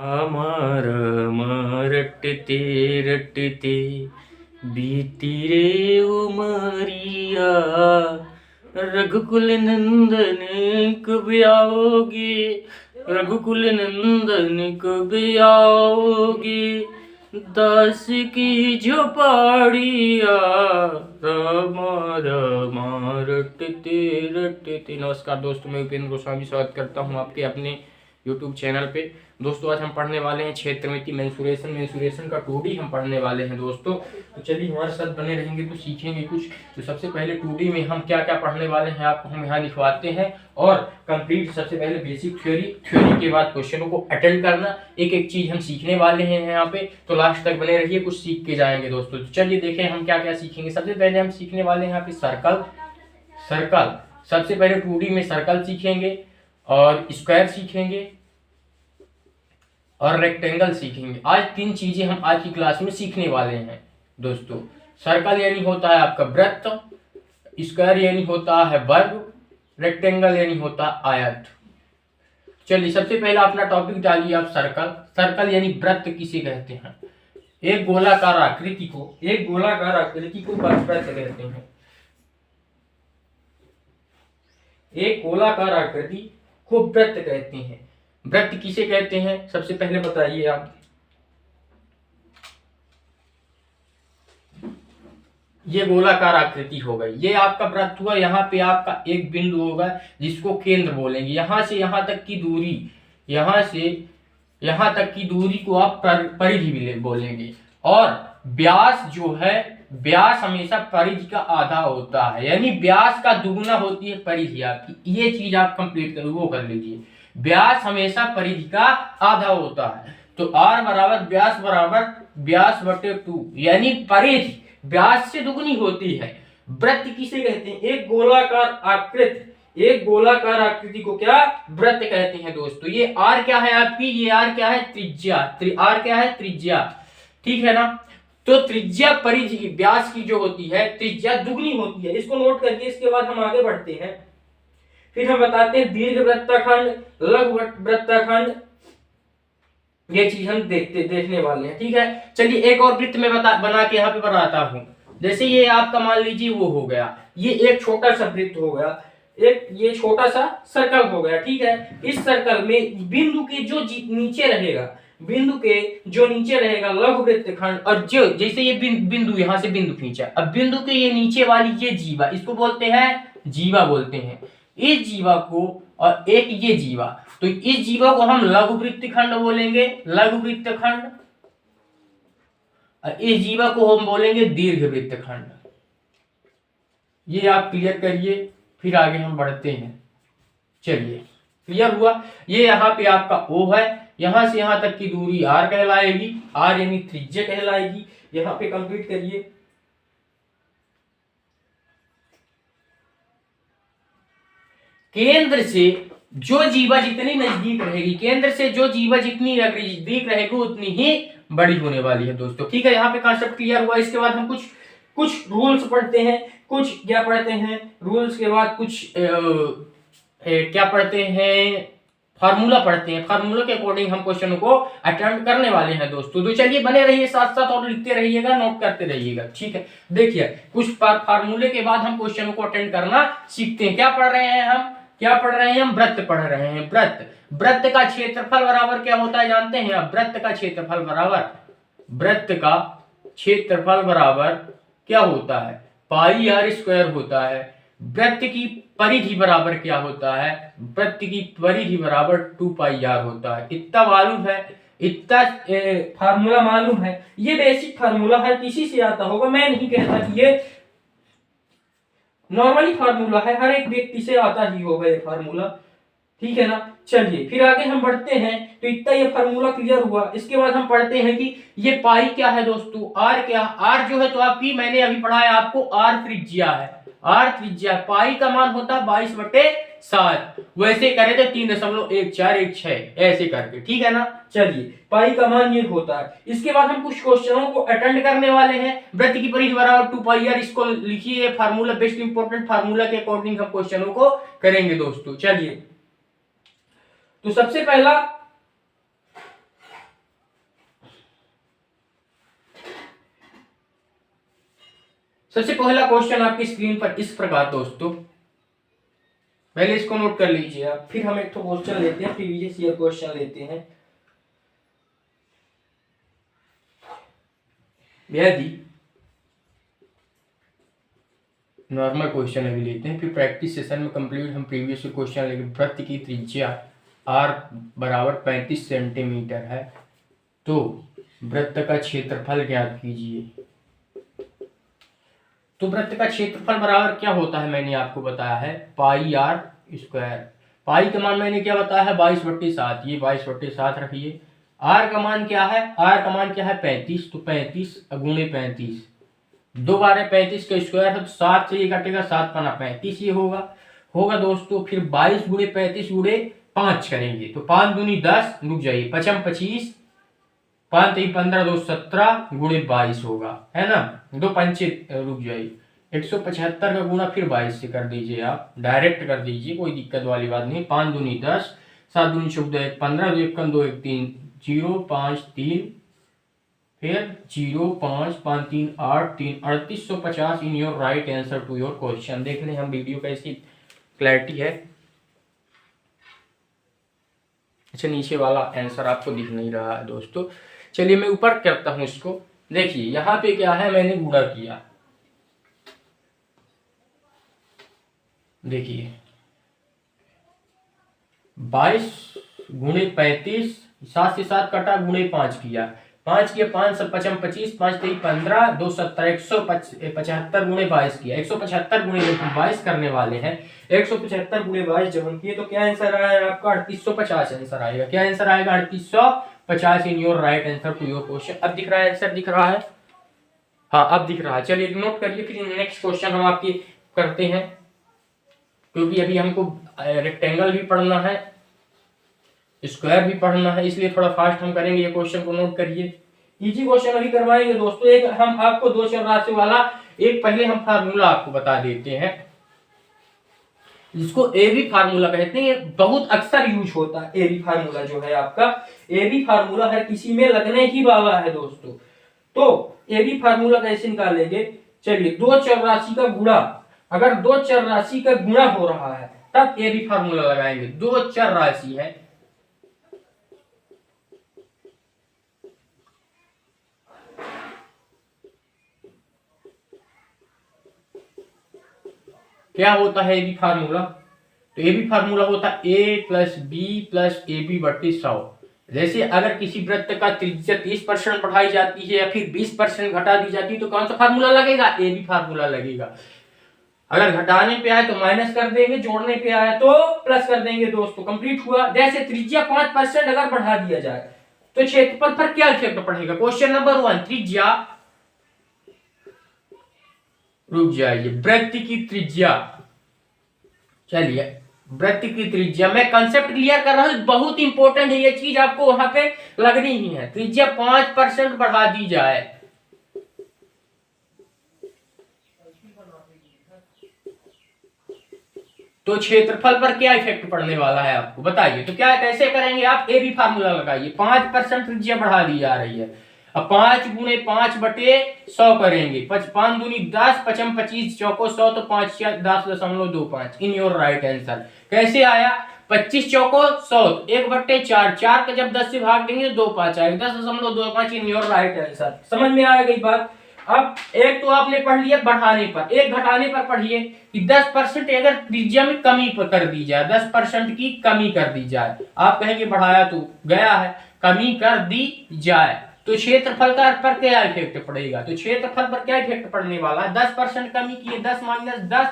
अमर रटते रटते बीती रे उमरिया, रघुकुल नंदन कब आओगे, रघुकुल नंदन कब आओगे, दास की झोपड़िया, रामा रामा रटते रटते। नमस्कार दोस्तों, मैं उपेंद्र गोस्वामी स्वागत करता हूं आपके अपने YouTube चैनल पे। दोस्तों आज हम पढ़ने वाले हैं क्षेत्रमिति मेंसुरेशन का 2D हम पढ़ने वाले हैं दोस्तों। तो चलिए हमारे साथ बने रहेंगे तो सीखेंगे कुछ। तो सबसे पहले 2D में हम क्या क्या पढ़ने वाले हैं आपको हम यहाँ लिखवाते हैं, और कंप्लीट सबसे पहले बेसिक थ्योरी के बाद क्वेश्चनों को अटेंड करना, एक एक चीज हम सीखने वाले हैं यहाँ पे। तो लास्ट तक बने रहिए, कुछ सीख के जाएंगे दोस्तों। तो चलिए देखें हम क्या क्या सीखेंगे। सबसे पहले हम सीखने वाले हैं यहाँ पे सर्कल। सबसे पहले 2D में सर्कल सीखेंगे, और स्क्वायर सीखेंगे, और रेक्टेंगल सीखेंगे। आज 3 चीजें हम आज की क्लास में सीखने वाले हैं दोस्तों। सर्कल यानी होता है आपका वृत्त, स्क्वायर यानी होता है वर्ग, रेक्टेंगल यानी होता है आयत। चलिए सबसे पहला अपना टॉपिक डालिए आप सर्कल यानी वृत्त किसे कहते हैं? एक गोलाकार आकृति को वृत्त कहते हैं। एक गोलाकार आकृति को वृत्त कहते हैं। वृत्त किसे कहते हैं सबसे पहले बताइए आप। ये गोलाकार आकृति हो गई, ये आपका वृत्त हुआ। यहाँ पे आपका एक बिंदु होगा जिसको केंद्र बोलेंगे। यहां से यहां तक की दूरी, यहां से यहां तक की दूरी को आप परिधि बोलेंगे। और व्यास जो है, व्यास हमेशा परिधि का आधा होता है, यानी व्यास का दुगुना होती है परिधि आपकी। ये चीज आप कंप्लीट कर लीजिए। व्यास हमेशा परिधि का आधा होता है। तो r बराबर व्यास बटे 2, यानी परिधि व्यास से दुगनी होती है। वृत्त किसे कहते हैं? एक गोलाकार आकृति को क्या वृत्त कहते हैं दोस्तों। ये r क्या है आपकी? ये r क्या है? त्रिज्या। r क्या है? त्रिज्या, ठीक है ना। तो त्रिज्या परिधि की, व्यास की जो होती है त्रिज्या दुगनी होती है। इसको नोट करके इसके बाद हम आगे बढ़ते हैं। फिर हम बताते हैं दीर्घ वृत्तखंड, लघु वृत्तखंड, ये चीज हम देखने वाले हैं, ठीक है। चलिए एक और वृत्त में बना के यहाँ पे बनाता हूं। जैसे ये आपका मान लीजिए वो हो गया, ये एक छोटा सा वृत्त हो गया, एक ये छोटा सा सर्कल हो गया, ठीक है। इस सर्कल में बिंदु के जो नीचे रहेगा लघु वृत्तखंड, और जो जैसे ये बिंदु यहाँ से बिंदु खींचा, अब बिंदु के ये नीचे वाली ये जीवा, इसको बोलते हैं जीवा बोलते हैं। इस जीवा को, और एक ये जीवा, तो इस जीवा को हम लघु वृत्तखंड बोलेंगे, लघु वृत्तखंड। और इस जीवा को हम बोलेंगे दीर्घ वृत्तखंड। ये आप क्लियर करिए, फिर आगे हम बढ़ते हैं। चलिए क्लियर हुआ। ये यहाँ पे आपका O है, यहां से यहां तक की दूरी R कहलाएगी, R यानी त्रिज्या कहलाएगी। यहाँ पे कंप्लीट करिए। केंद्र से जो जीवा जितनी नजदीक रहेगी, केंद्र से जो जीवा जितनी नजदीक रहेगी उतनी ही बड़ी होने वाली है दोस्तों, ठीक है। यहाँ पे कॉन्सेप्ट क्लियर हुआ। इसके बाद हम कुछ रूल्स पढ़ते हैं, कुछ क्या पढ़ते हैं रूल्स के बाद, कुछ क्या पढ़ते हैं, फार्मूला पढ़ते हैं। फार्मूला के अकॉर्डिंग हम क्वेश्चनों को अटेम्प्ट करने वाले हैं दोस्तों। तो चलिए बने रहिए साथ साथ, और लिखते रहिएगा, नोट करते रहिएगा, ठीक है। देखिए कुछ फार्मूले के बाद हम क्वेश्चनों को अटेंड करना सीखते हैं। क्या पढ़ रहे हैं हम? वृत्त पढ़ रहे हैं। वृत्त का क्षेत्रफल बराबर क्या होता है जानते हैं आप? वृत्त का क्षेत्रफल बराबर क्या होता है? पाई r स्क्वायर होता है। वृत्त की परिधि बराबर क्या होता है? वृत्त की परिधि बराबर 2 पाई r होता है। इतना मालूम है, इतना फार्मूला मालूम है। ये बेसिक फार्मूला है, किसी से आता होगा, मैं नहीं कहता कि ये नॉर्मली फार्मूला है, हर एक व्यक्ति से आता ही होगा ये फार्मूला, ठीक है ना। चलिए फिर आगे हम बढ़ते हैं। तो इतना ये फार्मूला क्लियर हुआ। इसके बाद हम पढ़ते हैं कि ये पाई क्या है दोस्तों, R क्या? R जो है तो आपकी, मैंने अभी पढ़ाया आपको, R त्रिज्या है। पाई का मान होता है 22/7। वैसे करे तो 3.1416 ऐसे करके, ठीक है ना। चलिए पाई का मान ये होता है। इसके बाद हम कुछ क्वेश्चनों को अटेंड करने वाले हैं। वृत्त की परिधि बराबर 2 पाई r, इसको लिखिए फार्मूला, बेस्ट इंपॉर्टेंट फार्मूला के अकॉर्डिंग हम क्वेश्चनों को करेंगे दोस्तों। चलिए तो सबसे पहला सबसे पहला क्वेश्चन आपकी स्क्रीन पर इस प्रकार दोस्तों, पहले इसको नोट कर लीजिए आप, फिर हम एक तो क्वेश्चन लेते हैं, प्रीवियस ईयर क्वेश्चन लेते हैं। यदि नॉर्मल क्वेश्चन अभी लेते हैं, फिर प्रैक्टिस सेशन में कंप्लीट हम प्रीवियस क्वेश्चन लेंगे। वृत्त की त्रिज्या r बराबर 35 सेंटीमीटर है, तो वृत्त का क्षेत्रफल ज्ञात कीजिए। तो वृत्त का क्षेत्रफल बराबर क्या होता है, मैंने आपको बताया है पाई r स्क्वायर। पाई का मान मैंने क्या बताया है 22/7, ये 22/7 रखिए। r का मान क्या है, r का मान क्या है 35, तो 35 गुणे 35, 2 बार 35 का स्क्वायर है, तो 7 से ये कटेगा, 7 पना 35 ये होगा दोस्तों। फिर 22 गुणे 35 गुणे 5 करेंगे, तो 5 दूनी 10, रुक जाइए 5 25, 5 3 15 2 17 गुणे 22 होगा, है ना। 2 पंचे, रुक जाइए 175 का गुना फिर 22 से कर दीजिए, आप डायरेक्ट कर दीजिए, कोई दिक्कत वाली बात नहीं। 5 दूनी 10, 7 दूनी 14, 15, 2 1 2 1 3, 0 5 3, फिर 0 5 5 3 8 3, 3850 in your right answer to your question. देख लें हम वीडियो का इसकी क्लैरिटी है। अच्छा, नीचे वाला आंसर आपको दिख नहीं रहा है दोस्तों, चलिए मैं ऊपर करता हूं इसको। देखिए यहाँ पे क्या है, मैंने गुणा किया, देखिए 22 गुणे 35, 7 से 7 कटा, गुणे 5 किया, 5 किया 5 सब 55 25, 5 3 15 2 17, 175 गुणे 22 किया, 175 गुणे 22 करने वाले हैं। 175 गुणे 22 जब हम किए तो क्या आंसर आया आपका 3850 आंसर आएगा। क्या आंसर आएगा 3850 in your right answer to your question. अब दिख रहा है आंसर, दिख रहा है, हाँ अब दिख रहा है। चलिए नोट करिए, फिर नेक्स्ट क्वेश्चन हम आपकी करते हैं, क्योंकि अभी हमको रेक्टेंगल भी पढ़ना है, स्क्वायर भी पढ़ना है, इसलिए थोड़ा फास्ट हम करेंगे। ये क्वेश्चन को नोट करिए, इजी क्वेश्चन अभी करवाएंगे दोस्तों। एक हम आपको 2 चर राशि वाला एक पहले हम फार्मूला आपको बता देते हैं, जिसको एबी फार्मूला कहते हैं। ये बहुत अक्सर यूज होता है एबी फार्मूला, जो है आपका एबी फार्मूला हर किसी में लगने ही वाला है दोस्तों। तो एबी फार्मूला कैसे निकालेंगे, चलिए 2 चर राशि का गुणा, अगर 2 चर राशि का गुणा हो रहा है तब एबी फार्मूला लगाएंगे। 2 चर राशि है, क्या होता है एबी फार्मूला, तो एबी फार्मूला होता है A plus B plus A B बट्टी 100। जैसे अगर किसी वृत्त का त्रिज्या 30% बढ़ाई जाती है या फिर 20% घटा दी जाती है, तो कौन सा फार्मूला लगेगा, एबी फार्मूला लगेगा। अगर घटाने पे आए तो माइनस कर देंगे, जोड़ने पे आए तो प्लस कर देंगे दोस्तों। कंप्लीट हुआ। जैसे त्रिज्या 5% अगर बढ़ा दिया जाए तो क्षेत्रफल पर क्या इफेक्ट पड़ेगा। क्वेश्चन नंबर 1, त्रिज्या, रुक जाइए, वृत्त की त्रिज्या, चलिए वृत्त की त्रिज्या, मैं कंसेप्ट क्लियर कर रहा हूं, बहुत इंपॉर्टेंट है ये चीज, आपको वहां पे लगनी ही है। त्रिज्या 5% बढ़ा दी जाए तो क्षेत्रफल पर क्या इफेक्ट पड़ने वाला है आपको बताइए। तो क्या कैसे करेंगे आप, ए बी फार्मूला लगाइए। 5% त्रिज्या बढ़ा दी जा रही है, अब 5 गुणे 5 बटे 100 करेंगे। 5 दूनी 10, 55 25 चौको 100, तो 5 10.25 इन योर राइट आंसर। कैसे आया, 25 चौको 100, 1/4, 4 का जब 10 से भाग देंगे तो 2 5 आएगा, 10.25 इन योर राइट आंसर। समझ में आ गई बात। अब एक तो आपने पढ़ लिया बढ़ाने पर, एक घटाने पर पढ़िए कि 10% अगर त्रिज्या में कमी कर दी जाए, 10% की कमी कर दी जाए, आप कहेंगे बढ़ाया तो गया है, कमी कर दी जाए तो क्षेत्रफल का पर क्या इफेक्ट पड़ेगा। तो क्षेत्रफल पर क्या इफेक्ट पड़ने वाला है, 10% कमी किए, 10 माइनस 10,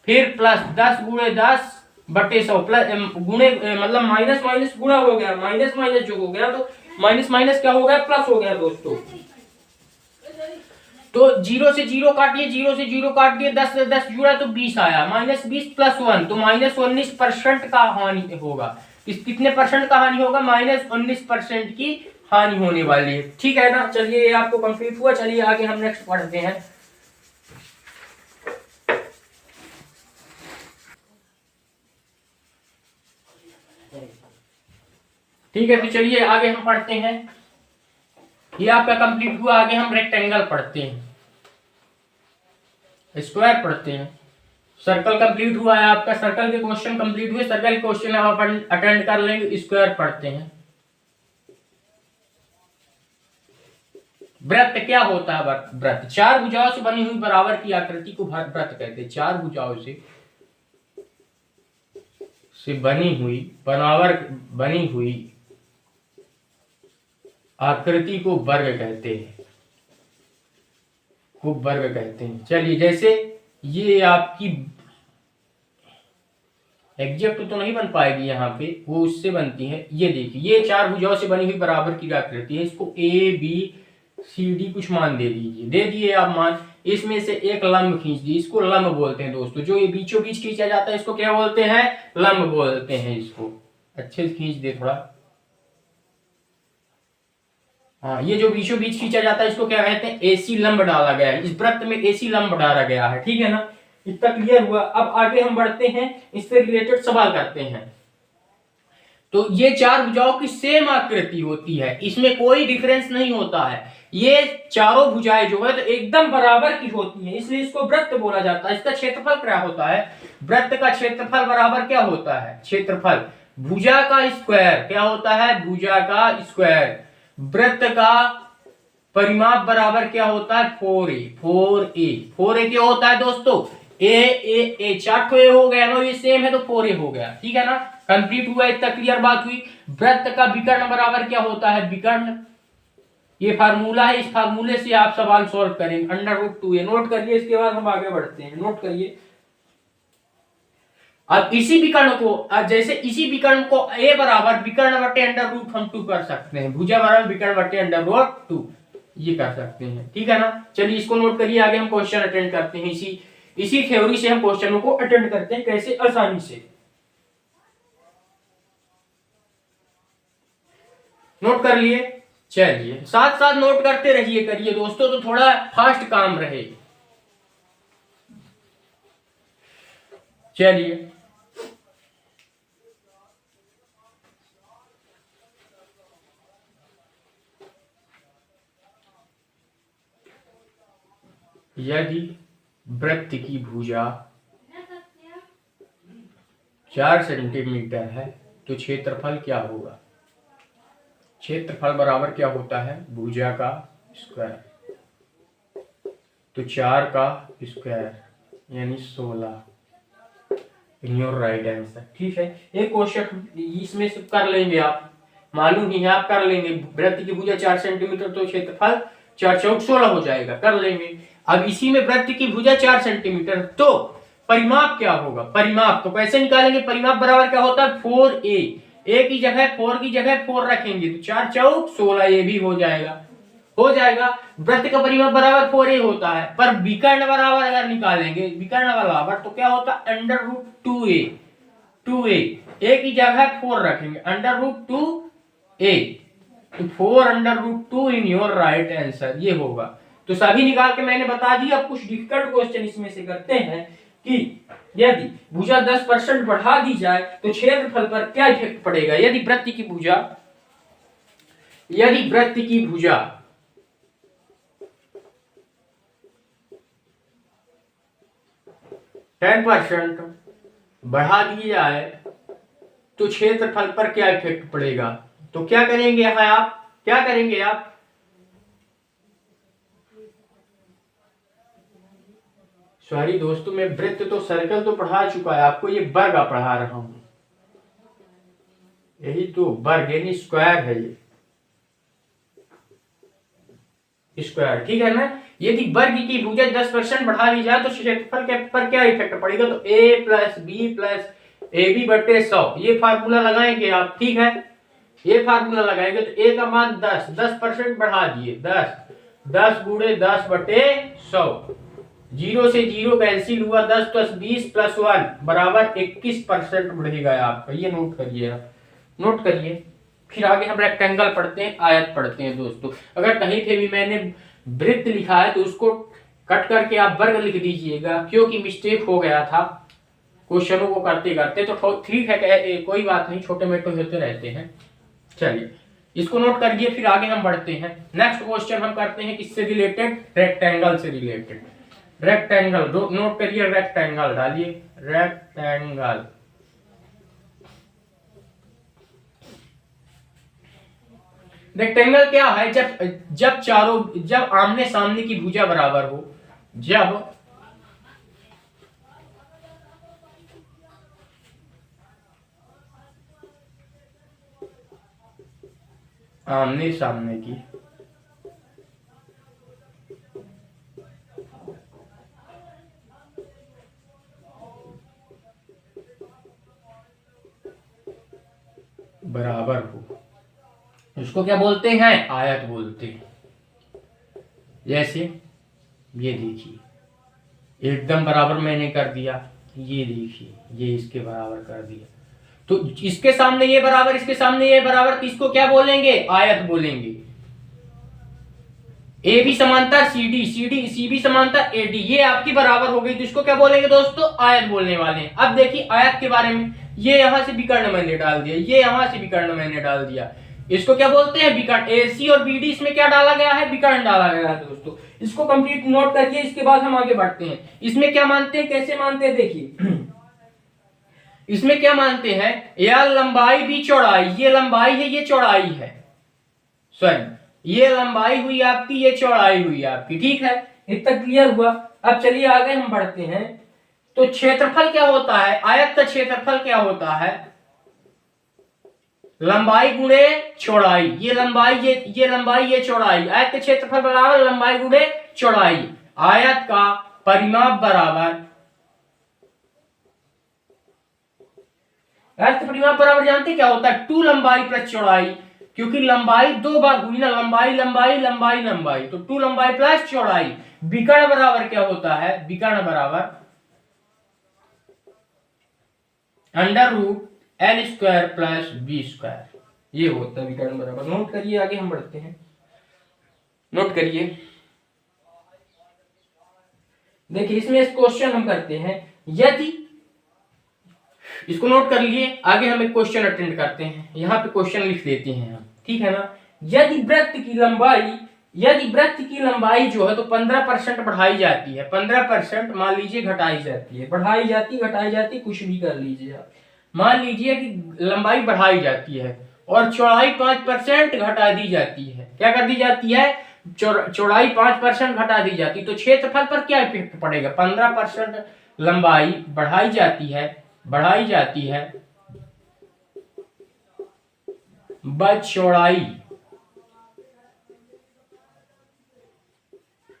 फिर प्लस 10 गुणे 10 बटे 100, प्लस गुणे मतलब माइनस माइनस गुणा हो गया, माइनस माइनस जो हो गया तो माइनस माइनस क्या हो गया, प्लस हो गया दोस्तों। तो 0 से 0 काटिए, 0 से 0 काट दिए, 10 से 10 जुड़ा तो 20 आया, माइनस 20 प्लस 1 तो माइनस 19% का हानि होगा। कितने परसेंट का हानि होगा, माइनस 19% की हानि होने वाली है। ठीक है ना, चलिए ये आपको कंप्लीट हुआ। चलिए आगे हम नेक्स्ट पढ़ते हैं। ठीक है, तो चलिए आगे हम पढ़ते हैं। ये आपका कंप्लीट हुआ, आगे हम रेक्टेंगल पढ़ते हैं। स्क्वायर पढ़ते हैं। सर्कल कंप्लीट हुआ है आपका, सर्कल के क्वेश्चन कंप्लीट हुए, सर्कल के क्वेश्चन आप अटेंड कर लेंगे। स्क्वायर पढ़ते हैं। वृत्त क्या होता है? वृत्त चार भुजाओं से बनी हुई बराबर की आकृति को वृत्त कहते हैं। चार भुजाओं से बनी हुई बराबर बनी हुई आकृति को वर्ग कहते हैं, को वर्ग कहते हैं। चलिए, जैसे ये आपकी एग्जैक्ट तो नहीं बन पाएगी यहाँ पे, वो उससे बनती है। ये देखिए, ये चार भुजाओं से बनी हुई बराबर की आकृति है। इसको ए बी सी डी कुछ मान दे दीजिए, दे दिए आप मान। इसमें से एक लंब खींच दिए, इसको लंब बोलते हैं दोस्तों। जो ये बीचों बीच खींचा जाता है इसको क्या बोलते हैं? लंब बोलते हैं इसको। अच्छे से खींच दे थोड़ा। हाँ, ये जो बीचों बीच खींचा जाता है इसको क्या कहते हैं? एसी लंब डाला गया है। इस वृत्त में एसी लंब डाला गया है। ठीक है ना, इतना क्लियर हुआ। अब आगे हम बढ़ते हैं, इससे रिलेटेड सवाल करते हैं। तो ये चार भुजाओं की सेम आकृति होती है, इसमें कोई डिफरेंस नहीं होता है। ये चारों भुजाएं जो है तो एकदम बराबर की होती हैं, इसलिए इसको वृत्त बोला जाता है। इसका क्षेत्रफल क्या होता है? वृत्त का क्षेत्रफल बराबर क्या होता है? क्षेत्रफल भुजा का स्क्वायर क्या होता है? भुजा का स्क्वायर। वृत्त का परिमाप बराबर क्या होता है? 4a। 4a क्या होता है दोस्तों? ए चार ए हो गया ना, ये सेम है तो 4a हो गया। ठीक है ना, कंप्लीट हुआ, इतना क्लियर बात हुई। वृत्त का विकर्ण बराबर क्या होता है? विकर्ण, ये फार्मूला है, इस फार्मूले से आप सवाल सॉल्व करेंगे। √2a नोट करिए, इसके बाद हम आगे बढ़ते हैं। नोट करिए। अब इसी विकर्ण को, जैसे इसी विकर्ण को a बराबर विकर्ण बटे √2 कर सकते हैं। भुजा बराबर विकर्ण बटे √2 ये कर सकते हैं। ठीक है ना, चलिए इसको नोट करिए। आगे हम क्वेश्चन अटेंड करते हैं। इसी थ्योरी से हम क्वेश्चनों को अटेंड करते हैं। कैसे? आसानी से। नोट कर लिए? चलिए, साथ साथ नोट करते रहिए, करिए दोस्तों, तो थोड़ा फास्ट काम रहे। चलिए, यदि वृत्त की भुजा 4 सेंटीमीटर है तो क्षेत्रफल क्या होगा? क्षेत्रफल बराबर क्या होता है? भुजा का स्क्वायर। तो 4 का स्क्वायर यानी 16 इन योर राइट आंसर। ठीक है, एक क्वेश्चन इसमें से कर लेंगे आप, मालूम ही है, आप कर लेंगे। वृत्त की भुजा 4 सेंटीमीटर तो क्षेत्रफल 4 चौक 16 हो जाएगा, कर लेंगे। अब इसी में वृत्त की भुजा 4 सेंटीमीटर, तो परिमाप क्या होगा? परिमाप तो कैसे निकालेंगे? परिमाप बराबर क्या होता है? 4a। a की जगह 4 की जगह 4 रखेंगे तो 4 चौक 16, ये भी हो जाएगा, हो जाएगा। वृत्त का परिमाप बराबर 4a होता है, पर विकर्ण बराबर अगर निकालेंगे, विकर्ण बराबर तो क्या होता है? √2a। 2a, a की जगह 4 रखेंगे, √2a, तो 4 √2 इन योर राइट आंसर, ये होगा। तो सभी निकाल के मैंने बता दिया। अब कुछ डिफिकल्ट क्वेश्चन इसमें से करते हैं कि यदि भुजा 10% बढ़ा दी जाए तो क्षेत्रफल पर क्या इफेक्ट पड़ेगा? यदि वृत्त की भुजा 10% बढ़ा दी जाए तो क्षेत्रफल पर क्या इफेक्ट पड़ेगा? तो क्या करेंगे यहाँ आप? क्या करेंगे आप? सॉरी दोस्तों, मैं वृत्त तो सर्कल तो पढ़ा चुका है आपको, ये वर्ग पढ़ा रहा हूं। यही तो वर्ग यानी स्क्वायर है, ये स्क्वायर। ठीक है ना, यदि वर्ग की भुजा 10% बढ़ा दी जाए तो क्षेत्रफल के पर क्या इफेक्ट पड़ेगा? तो a + b + ab बटे 100, ये फार्मूला लगाएंगे आप। ठीक है, ये फार्मूला लगाएंगे तो a का मान 10% बढ़ा दिए, 10 गुणे 10 बटे 100, 0 से 0 कैंसिल हुआ, 10 + 20 + 1 बराबर 21% बढ़ेगा आपका। ये नोट करिए, नोट करिए। फिर आगे हम रेक्टेंगल पढ़ते हैं, आयत पढ़ते हैं दोस्तों। अगर कहीं पे भी मैंने वृत्त लिखा है तो उसको कट करके आप वर्ग लिख दीजिएगा, क्योंकि मिस्टेक हो गया था क्वेश्चनों को करते करते। तो ठीक है, कोई बात नहीं, छोटे मोटे होते रहते हैं। चलिए, इसको नोट करिए, फिर आगे हम बढ़ते हैं। नेक्स्ट क्वेश्चन हम करते हैं किससे रिलेटेड? रेक्टेंगल से रिलेटेड। रेक्टेंगल, नोट करिए, रेक्टेंगल डालिए, रेक्टेंगल। रेक्टेंगल क्या है? जब आमने सामने की भुजा बराबर हो, जब आमने सामने की बराबर हो, इसको क्या बोलते हैं? आयत बोलते हैं। जैसे ये देखिए, एकदम बराबर मैंने कर दिया, ये देखिए, ये इसके बराबर कर दिया, तो इसके सामने ये बराबर, इसके सामने ये बराबर, तो इसको क्या बोलेंगे? आयत बोलेंगे। ए बी समांतर सी डी, सी बी समांतर ए डी, ये आपकी बराबर हो गई, तो इसको क्या बोलेंगे दोस्तों? आयत बोलने वाले हैं। अब देखिए आयत के बारे में, ये यहां से विकर्ण मैंने डाल दिया, ये यहां से विकर्ण मैंने डाल दिया, इसको क्या बोलते हैं? विकर्ण। एसी और बीडी, इसमें क्या डाला गया है? विकर्ण डाला गया है दोस्तों। इसको कंप्लीट नोट करिए, इसके बाद हम आगे बढ़ते हैं। इसमें क्या मानते हैं, कैसे मानते हैं, देखिए इसमें क्या मानते हैं? यह लंबाई भी चौड़ाई, ये लंबाई है, ये चौड़ाई है, सॉरी ये लंबाई हुई आपकी, ये चौड़ाई हुई आपकी, ठीक है, इतना क्लियर हुआ। अब चलिए आगे हम बढ़ते हैं। तो क्षेत्रफल क्या होता है? आयत का क्षेत्रफल क्या होता है? लंबाई गुणे चौड़ाई, ये लंबाई, ये लंबाई, ये चौड़ाई, आयत का क्षेत्रफल बराबर लंबाई गुणे चौड़ाई। आयत का परिमाप बराबर, आयत का परिमाप बराबर जानते क्या होता है? 2 लंबाई प्लस चौड़ाई, क्योंकि लंबाई 2 बार हुई ना, लंबाई लंबाई लंबाई लंबाई, तो 2 लंबाई प्लस चौड़ाई। विकर्ण बराबर क्या होता है? विकर्ण बराबर under root L square plus B square, ये होता है विकर्ण बराबर। नोट करिए, आगे हम बढ़ते हैं, नोट करिए। देखिए इसमें इस क्वेश्चन हम करते हैं, यदि, इसको नोट कर लिए, आगे हम एक क्वेश्चन अटेंड करते हैं, यहां पे क्वेश्चन लिख देते हैं हम, ठीक है ना। यदि वृत्त की लंबाई जो है तो 15% बढ़ाई जाती है, 15% मान लीजिए घटाई जाती है, बढ़ाई जाती घटाई जाती, कुछ भी कर लीजिए आप। मान लीजिए कि लंबाई बढ़ाई जाती है और चौड़ाई 5% घटा दी जाती है। क्या कर दी जाती है? चौड़ाई 5% घटा दी जाती, तो क्षेत्रफल पर क्या इफेक्ट पड़ेगा? 15% लंबाई बढ़ाई जाती है व चौड़ाई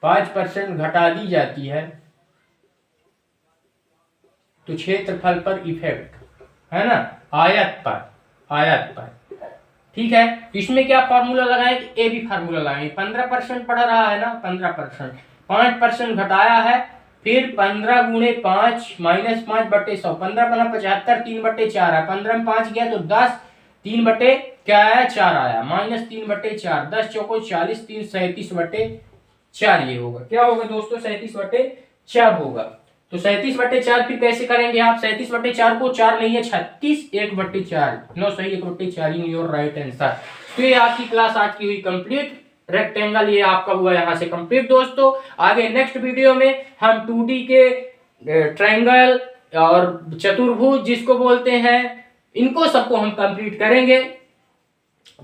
5% घटा दी जाती है, तो क्षेत्रफल पर इफेक्ट है ना, आयत पर, ठीक है। तो इसमें क्या फॉर्मूला लगाएं? ए बी फॉर्मूला लगाएंगे। 15% पढ़ रहा है ना, 15%, 5% घटाया है, फिर 15 गुणे 5 माइनस 5/100, 15 बना 75, 3/4 है, 15 में 5 गया तो 10, 3 बटे क्या आया? 4 आया, माइनस 3/4, 10 चौको 40, 3 37/4, ये होगा, क्या होगा दोस्तों? 37/4 होगा। तो 37/4 फिर कैसे करेंगे आप? 37/4 को 4 नहीं है 36, 1/4, नो सही, 1/4 इन योर राइट आंसर। तो ये आपकी क्लास आज की हुई कंप्लीट। रेक्टेंगल ये आपका हुआ यहाँ से कंप्लीट दोस्तों। आगे नेक्स्ट वीडियो में हम 2D के ट्रायंगल और चतुर्भुज जिसको बोलते हैं, इनको सबको हम कंप्लीट करेंगे।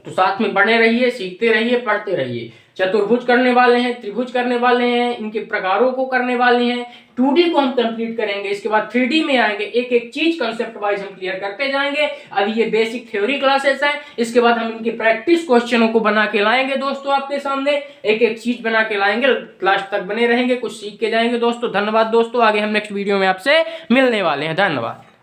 तो साथ में बने रहिए, सीखते रहिए, पढ़ते रहिए। चतुर्भुज करने वाले हैं, त्रिभुज करने वाले हैं, इनके प्रकारों को करने वाले हैं, 2D को हम कंप्लीट करेंगे, इसके बाद 3D में आएंगे, एक एक चीज कंसेप्ट वाइज हम क्लियर करते जाएंगे। अभी ये बेसिक थ्योरी क्लासेस हैं, इसके बाद हम इनके प्रैक्टिस क्वेश्चनों को बना के लाएंगे दोस्तों, आपके सामने एक एक चीज बना के लाएंगे। क्लास तक बने रहेंगे, कुछ सीख के जाएंगे दोस्तों। धन्यवाद दोस्तों, आगे हम नेक्स्ट वीडियो में आपसे मिलने वाले हैं। धन्यवाद।